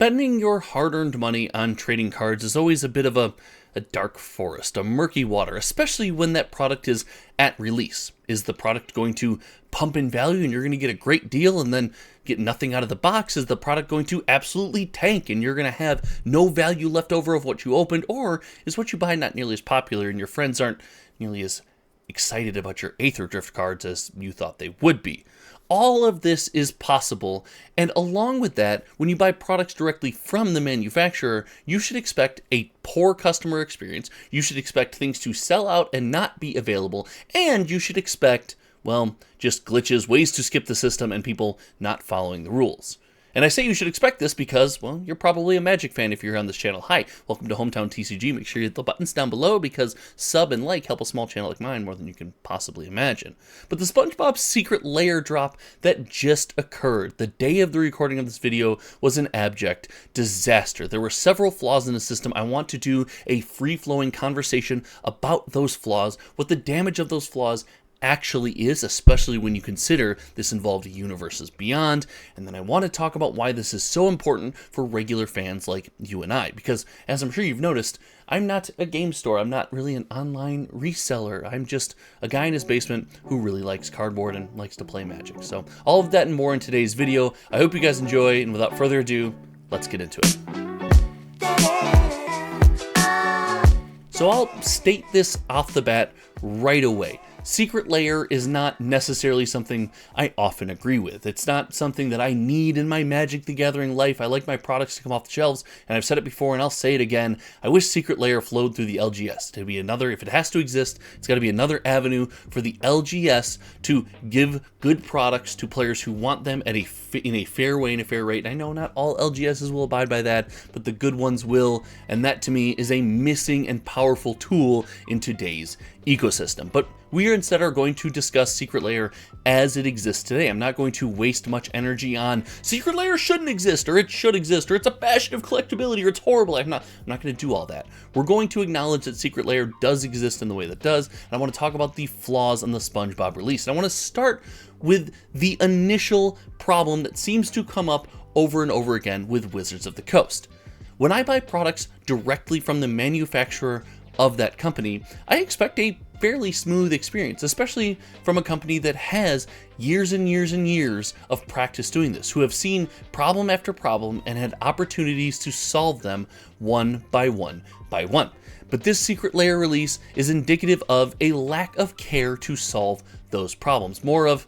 Spending your hard-earned money on trading cards is always a bit of a dark forest, a murky water, especially when that product is at release. Is the product going to pump in value and you're going to get a great deal and then get nothing out of the box? Is the product going to absolutely tank and you're going to have no value left over of what you opened? Or is what you buy not nearly as popular and your friends aren't nearly as excited about your Aether Drift cards as you thought they would be? All of this is possible, and along with that, when you buy products directly from the manufacturer, you should expect a poor customer experience, you should expect things to sell out and not be available, and you should expect, well, just glitches, ways to skip the system, and people not following the rules. And I say you should expect this because, well, you're probably a Magic fan if you're on this channel. Hi, welcome to Hometown TCG. Make sure you hit the buttons down below because sub and like help a small channel like mine more than you can possibly imagine. But the Spongebob secret layer drop that just occurred the day of the recording of this video was an abject disaster. There were several flaws in the system. I want to do a free-flowing conversation about those flaws, what the damage of those flaws actually is, especially when you consider this involved universes beyond, and then I want to talk about why this is so important for regular fans like you and I, because as I'm sure you've noticed, I'm not a game store, I'm not really an online reseller, I'm just a guy in his basement who really likes cardboard and likes to play Magic. So all of that and more in today's video. I hope you guys enjoy, and without further ado, let's get into it. So I'll state this off the bat right away. Secret Lair is not necessarily something I often agree with. It's not something that I need in my Magic the Gathering life. I like my products to come off the shelves, and I've said it before and I'll say it again. I wish Secret Lair flowed through the LGS. To be another, if it has to exist, it's got to be another avenue for the LGS to give good products to players who want them at in a fair way and a fair rate. And I know not all LGSs will abide by that, but the good ones will, and that to me is a missing and powerful tool in today's ecosystem. But we instead are going to discuss Secret Lair as it exists today. I'm not going to waste much energy on Secret Lair shouldn't exist, or it should exist, or it's a bastion of collectability, or it's horrible. I'm not going to do all that. We're going to acknowledge that Secret Lair does exist in the way that it does, and I want to talk about the flaws on the Spongebob release. And I want to start with the initial problem that seems to come up over and over again with Wizards of the Coast. When I buy products directly from the manufacturer of that company, I expect a fairly smooth experience, especially from a company that has years and years and years of practice doing this, who have seen problem after problem and had opportunities to solve them one by one by one. But this Secret Lair release is indicative of a lack of care to solve those problems. More of,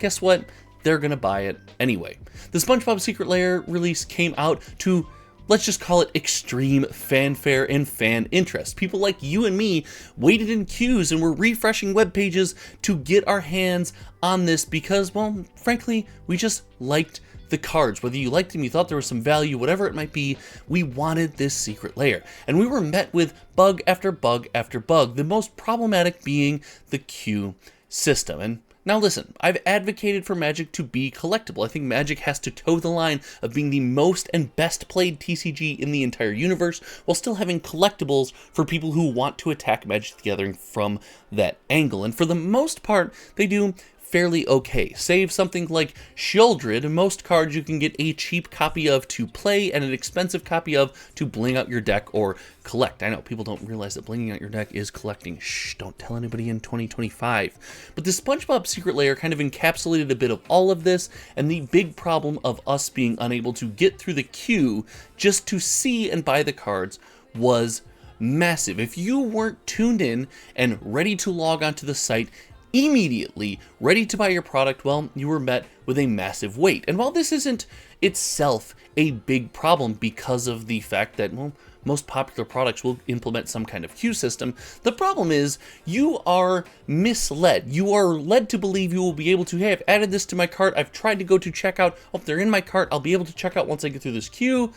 guess what? They're gonna buy it anyway. The Spongebob Secret Lair release came out to, let's just call it, extreme fanfare and fan interest. People like you and me waited in queues and were refreshing web pages to get our hands on this because, well, frankly, we just liked the cards. Whether you liked them, you thought there was some value, whatever it might be, we wanted this Secret Lair. And we were met with bug after bug after bug, the most problematic being the queue system. And now listen, I've advocated for Magic to be collectible. I think Magic has to toe the line of being the most and best played TCG in the entire universe while still having collectibles for people who want to attack Magic the Gathering from that angle. And for the most part, they do fairly okay. Save something like Sheoldred, most cards you can get a cheap copy of to play and an expensive copy of to bling out your deck or collect. I know people don't realize that blinging out your deck is collecting. Shh, don't tell anybody in 2025. But the Spongebob Secret Lair kind of encapsulated a bit of all of this, and the big problem of us being unable to get through the queue just to see and buy the cards was massive. If you weren't tuned in and ready to log onto the site immediately, ready to buy your product, well, you were met with a massive wait. And while this isn't itself a big problem because of the fact that, well, most popular products will implement some kind of queue system, the problem is you are misled. You are led to believe you will be able to, hey, I've added this to my cart, I've tried to go to checkout, oh, they're in my cart, I'll be able to check out once I get through this queue.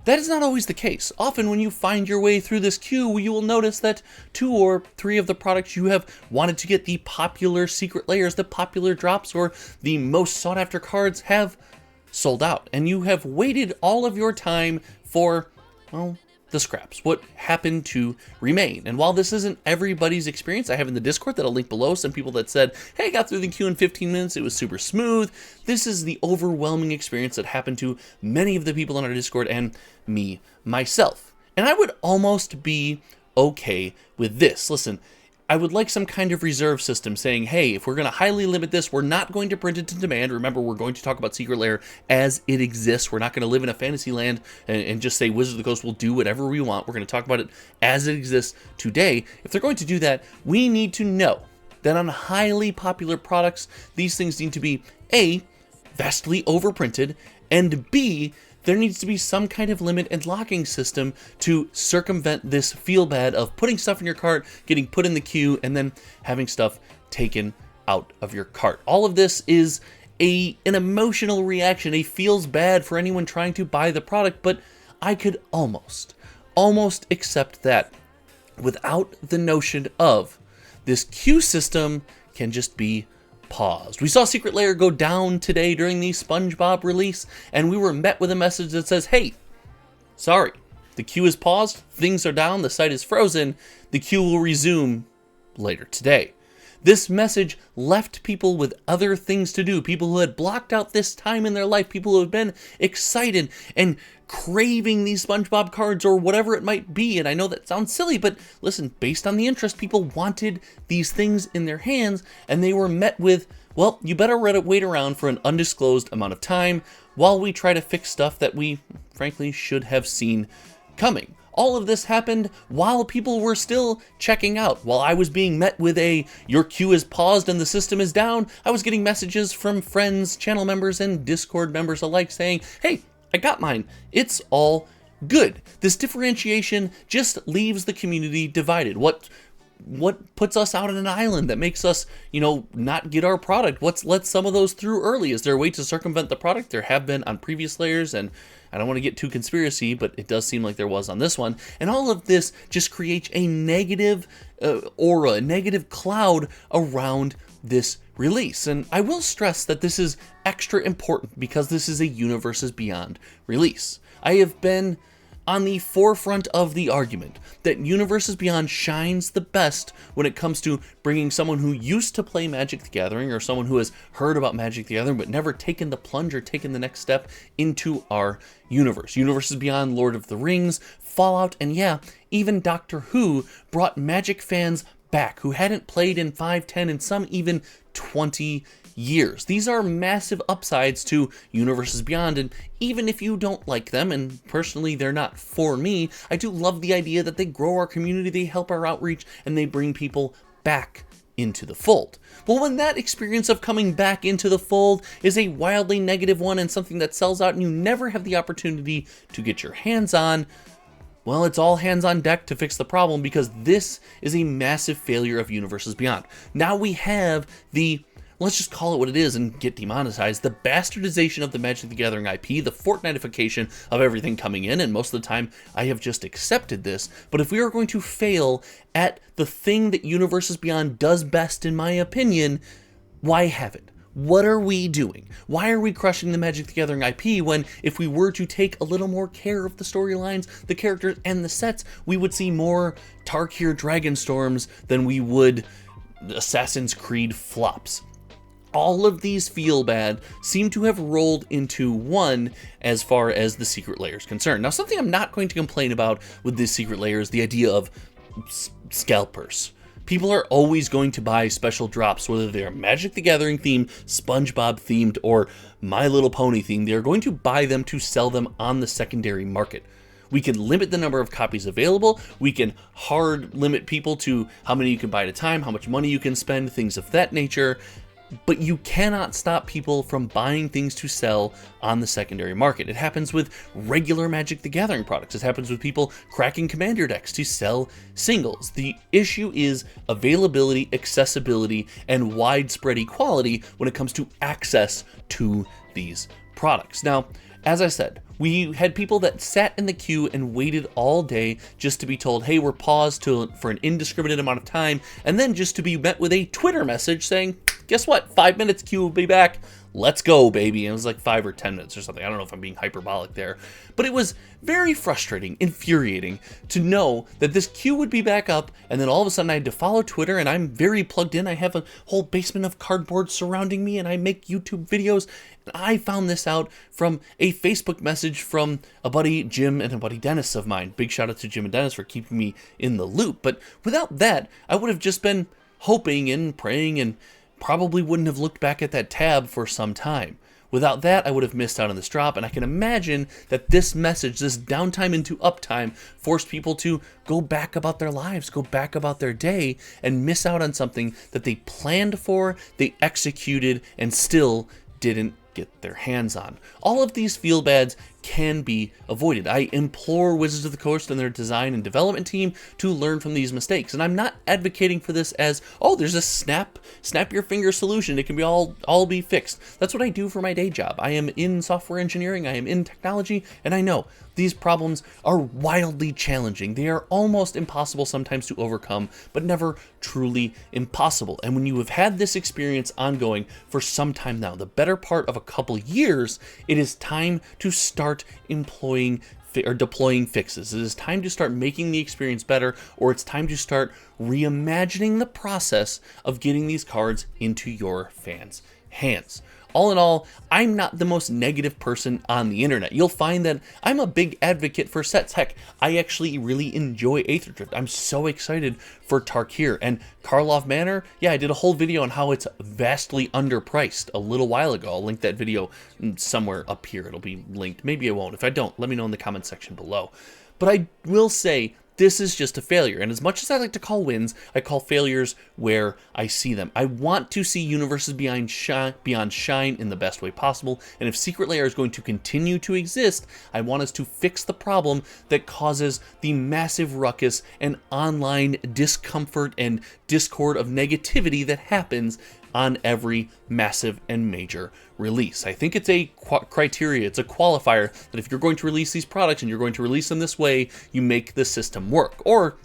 That is not always the case. Often when you find your way through this queue, you will notice that 2 or 3 of the products you have wanted to get, the popular Secret Lairs, the popular drops, or the most sought after cards, have sold out. And you have waited all of your time for, well, the scraps, what happened to remain. And while this isn't everybody's experience, I have in the Discord that I'll link below some people that said, hey, I got through the queue in 15 minutes, it was super smooth. This is the overwhelming experience that happened to many of the people on our Discord and me, myself. And I would almost be okay with this. Listen, I would like some kind of reserve system saying, hey, if we're going to highly limit this, we're not going to print it to demand. Remember, we're going to talk about Secret Lair as it exists. We're not going to live in a fantasy land and just say Wizards of the Coast will do whatever we want. We're going to talk about it as it exists today. If they're going to do that, we need to know that on highly popular products, these things need to be A, vastly overprinted, and B, there needs to be some kind of limit and locking system to circumvent this feel bad of putting stuff in your cart, getting put in the queue, and then having stuff taken out of your cart. All of this is an emotional reaction. It feels bad for anyone trying to buy the product, but I could almost accept that without the notion of this queue system can just be paused. We saw Secret Lair go down today during the Spongebob release, and we were met with a message that says, hey, sorry, the queue is paused, things are down, the site is frozen, the queue will resume later today. This message left people with other things to do, people who had blocked out this time in their life, people who had been excited and craving these SpongeBob cards or whatever it might be. And I know that sounds silly, but listen, based on the interest, people wanted these things in their hands, and they were met with, well, you better wait around for an undisclosed amount of time while we try to fix stuff that we, frankly, should have seen coming. All of this happened while people were still checking out. While I was being met with your queue is paused and the system is down, I was getting messages from friends, channel members, and Discord members alike saying, hey, I got mine. It's all good. This differentiation just leaves the community divided. What puts us out on an island that makes us, not get our product? Let's let some of those through early. Is there a way to circumvent the product? There have been on previous layers, and I don't want to get too conspiracy, but it does seem like there was on this one. And all of this just creates a negative aura, a negative cloud around this release. And I will stress that this is extra important because this is a Universes Beyond release. I have been on the forefront of the argument that Universes Beyond shines the best when it comes to bringing someone who used to play Magic the Gathering or someone who has heard about Magic the Gathering but never taken the plunge or taken the next step into our universe. Universes Beyond, Lord of the Rings, Fallout, and yeah, even Doctor Who brought Magic fans back who hadn't played in 5, 10, and some even 20 years. These are massive upsides to Universes Beyond, and even if you don't like them, and personally they're not for me, I do love the idea that they grow our community, they help our outreach, and they bring people back into the fold. But when that experience of coming back into the fold is a wildly negative one and something that sells out and you never have the opportunity to get your hands on, well, it's all hands on deck to fix the problem, because this is a massive failure of Universes Beyond. Now we have let's just call it what it is and get demonetized, the bastardization of the Magic the Gathering IP, the Fortnitification of everything coming in, and most of the time I have just accepted this. But if we are going to fail at the thing that Universes Beyond does best, in my opinion, why have it? What are we doing? Why are we crushing the Magic the Gathering IP when if we were to take a little more care of the storylines, the characters, and the sets, we would see more Tarkir Dragonstorms than we would Assassin's Creed flops? All of these feel bad seem to have rolled into one as far as the Secret Lair is concerned. Now, something I'm not going to complain about with this Secret Lair is the idea of scalpers. People are always going to buy special drops, whether they're Magic the Gathering themed, SpongeBob themed, or My Little Pony themed. They're going to buy them to sell them on the secondary market. We can limit the number of copies available. We can hard limit people to how many you can buy at a time, how much money you can spend, things of that nature. But you cannot stop people from buying things to sell on the secondary market. It happens with regular Magic the Gathering products. It happens with people cracking Commander decks to sell singles. The issue is availability, accessibility, and widespread equality when it comes to access to these products. Now, as I said, we had people that sat in the queue and waited all day just to be told, hey, we're paused for an indiscriminate amount of time, and then just to be met with a Twitter message saying, guess what? 5 minutes, Q will be back. Let's go, baby. And it was like 5 or 10 minutes or something. I don't know if I'm being hyperbolic there. But it was very frustrating, infuriating to know that this queue would be back up, and then all of a sudden I had to follow Twitter, and I'm very plugged in. I have a whole basement of cardboard surrounding me, and I make YouTube videos. And I found this out from a Facebook message from a buddy Jim and a buddy Dennis of mine. Big shout out to Jim and Dennis for keeping me in the loop. But without that, I would have just been hoping and praying and probably wouldn't have looked back at that tab for some time. Without that, I would have missed out on this drop, and I can imagine that this message, this downtime into uptime, forced people to go back about their lives, go back about their day, and miss out on something that they planned for, they executed, and still didn't get their hands on. All of these feel bads can be avoided. I implore Wizards of the Coast and their design and development team to learn from these mistakes. And I'm not advocating for this as, oh, there's a snap your finger solution. It can be all be fixed. That's what I do for my day job. I am in software engineering, I am in technology, and I know these problems are wildly challenging. They are almost impossible sometimes to overcome, but never truly impossible. And when you have had this experience ongoing for some time now, the better part of a couple years, it is time to start deploying fixes. It is time to start making the experience better, or it's time to start reimagining the process of getting these cards into your fans' hands. All in all, I'm not the most negative person on the internet. You'll find that I'm a big advocate for sets. Heck, I actually really enjoy Aether Drift. I'm so excited for Tarkir and Karlov Manor. Yeah, I did a whole video on how it's vastly underpriced a little while ago. I'll link that video somewhere up here. It'll be linked. Maybe I won't. If I don't, let me know in the comment section below. But I will say, this is just a failure, and as much as I like to call wins, I call failures where I see them. I want to see Universes Beyond shine in the best way possible, and if Secret Lair is going to continue to exist, I want us to fix the problem that causes the massive ruckus and online discomfort and discord of negativity that happens on every massive and major release. I think it's a criteria, it's a qualifier that if you're going to release these products and you're going to release them this way, you make the system work. Or,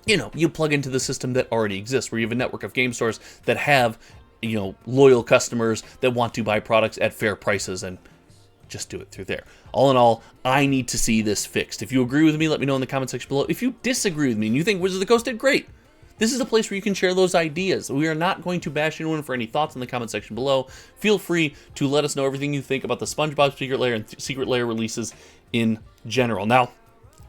you plug into the system that already exists, where you have a network of game stores that have, loyal customers that want to buy products at fair prices, and just do it through there. All in all, I need to see this fixed. If you agree with me, let me know in the comment section below. If you disagree with me and you think Wizards of the Coast did great, this is a place where you can share those ideas. We are not going to bash anyone for any thoughts in the comment section below. Feel free to let us know everything you think about the Spongebob Secret Lair and Secret Lair releases in general. Now,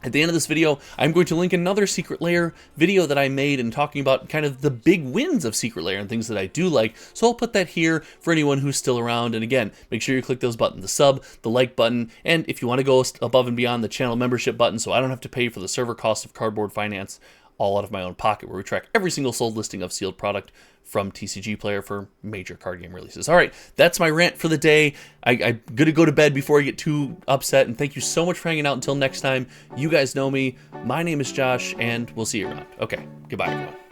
at the end of this video, I'm going to link another Secret Lair video that I made and talking about kind of the big wins of Secret Lair and things that I do like. So I'll put that here for anyone who's still around. And again, make sure you click those buttons, the sub, the like button, and if you want to go above and beyond, the channel membership button, so I don't have to pay for the server cost of Cardboard Finance, all out of my own pocket, where we track every single sold listing of sealed product from TCG Player for major card game releases. All right, that's my rant for the day. I'm going to go to bed before I get too upset, and thank you so much for hanging out. Until next time, you guys know me. My name is Josh, and we'll see you around. Okay, goodbye, everyone.